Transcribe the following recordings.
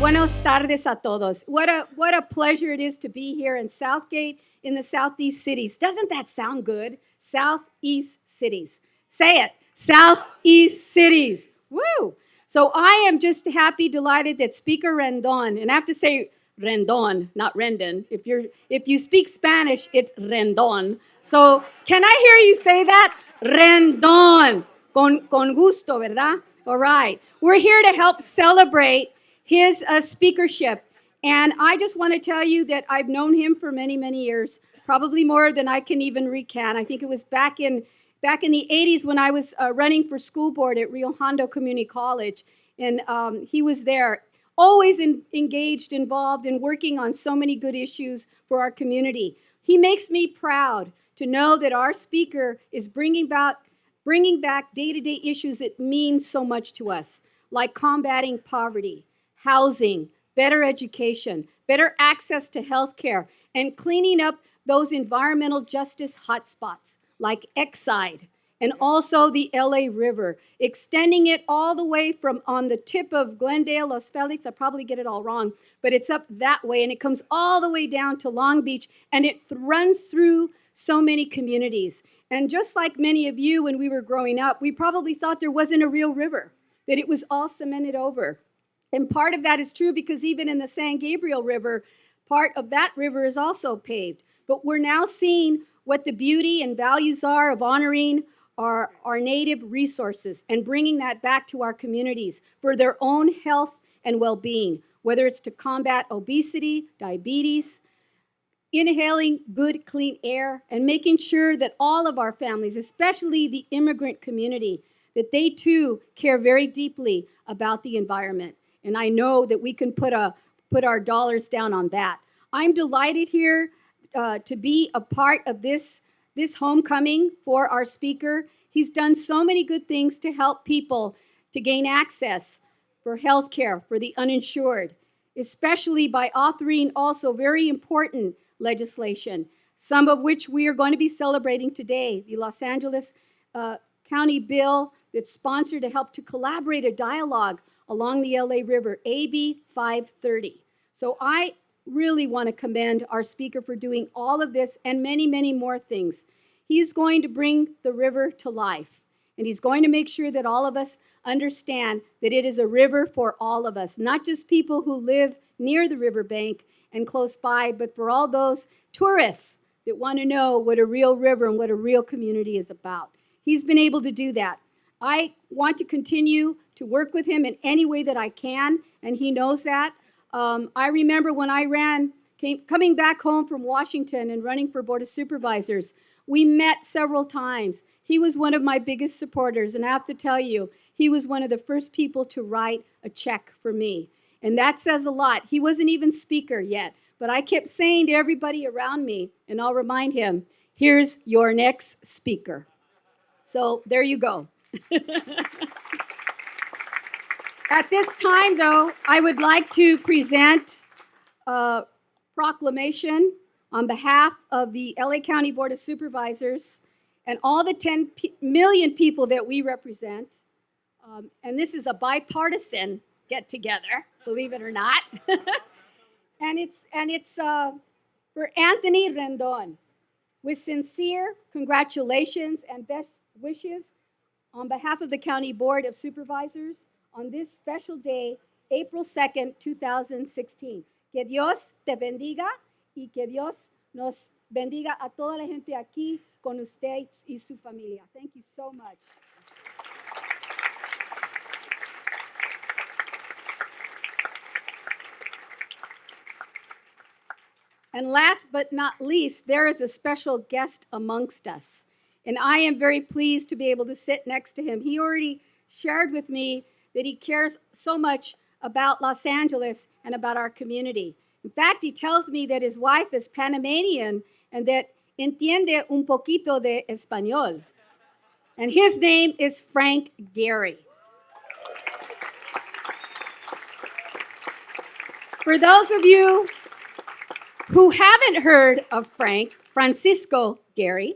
Buenos tardes a todos. What a pleasure it is to be here in Southgate in the Southeast cities. Doesn't that sound good? Southeast cities. Say it. Southeast cities. Woo! So I am just happy, delighted that Speaker Rendon, and I have to say Rendon, not Rendon. If you speak Spanish, it's Rendon. So can I hear you say that? Rendon. Con gusto, ¿verdad? All right. We're here to help celebrate his speakership. And I just want to tell you that I've known him for many, many years, probably more than I can even recount. I think it was back in the 80s when I was running for school board at Rio Hondo Community College. And he was there, always engaged, involved, and working on so many good issues for our community. He makes me proud to know that our speaker is bringing back day-to-day issues that mean so much to us, like combating poverty, housing, better education, better access to health care, and cleaning up those environmental justice hotspots like Exide and also the LA River, extending it all the way from on the tip of Glendale, Los Felix, I probably get it all wrong, but it's up that way, and it comes all the way down to Long Beach, and it runs through so many communities. And just like many of you when we were growing up, we probably thought there wasn't a real river, that it was all cemented over. And part of that is true because even in the San Gabriel River, part of that river is also paved. But we're now seeing what the beauty and values are of honoring our native resources and bringing that back to our communities for their own health and well-being, whether it's to combat obesity, diabetes, inhaling good, clean air, and making sure that all of our families, especially the immigrant community, that they too care very deeply about the environment. And I know that we can put our dollars down on that. I'm delighted here to be a part of this homecoming for our speaker. He's done so many good things to help people to gain access for health care for the uninsured, especially by authoring also very important legislation, some of which we are going to be celebrating today. The Los Angeles County bill that's sponsored to help to collaborate a dialogue along the LA River, AB 530. So I really want to commend our speaker for doing all of this and many, many more things. He's going to bring the river to life, and he's going to make sure that all of us understand that it is a river for all of us, not just people who live near the riverbank and close by, but for all those tourists that want to know what a real river and what a real community is about. He's been able to do that. I want to continue to work with him in any way that I can, and he knows that. I remember when I coming back home from Washington and running for Board of Supervisors, we met several times. He was one of my biggest supporters, and I have to tell you, he was one of the first people to write a check for me. And that says a lot. He wasn't even speaker yet, but I kept saying to everybody around me, and I'll remind him, here's your next speaker. So there you go. At this time, though, I would like to present a proclamation on behalf of the LA County Board of Supervisors and all the 10 million people that we represent. And this is a bipartisan get-together, believe it or not. and it's for Anthony Rendon. With sincere congratulations and best wishes on behalf of the County Board of Supervisors on this special day, April 2nd, 2016. Que Dios te bendiga y que Dios nos bendiga a toda la gente aquí con usted y su familia. Thank you so much. And last but not least, there is a special guest amongst us. And I am very pleased to be able to sit next to him. He already shared with me that he cares so much about Los Angeles and about our community. In fact, he tells me that his wife is Panamanian and that entiende un poquito de español. And his name is Frank Gehry. For those of you who haven't heard of Francisco Gehry,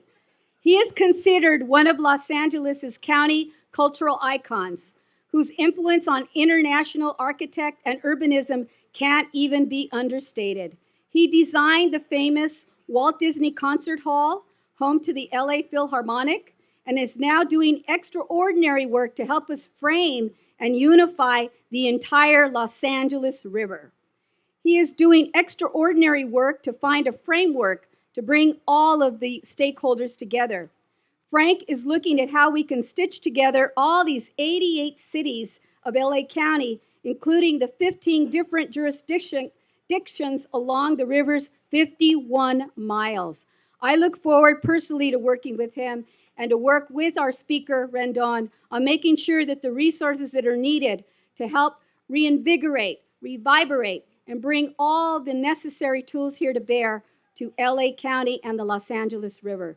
he is considered one of Los Angeles' county cultural icons whose influence on international architect and urbanism can't even be understated. He designed the famous Walt Disney Concert Hall, home to the LA Philharmonic, and is now doing extraordinary work to help us frame and unify the entire Los Angeles River. He is doing extraordinary work to find a framework to bring all of the stakeholders together. Frank is looking at how we can stitch together all these 88 cities of LA County, including the 15 different jurisdictions along the river's 51 miles. I look forward personally to working with him and to work with our Speaker Rendon on making sure that the resources that are needed to help reinvigorate, revivorate, and bring all the necessary tools here to bear to LA County and the Los Angeles River.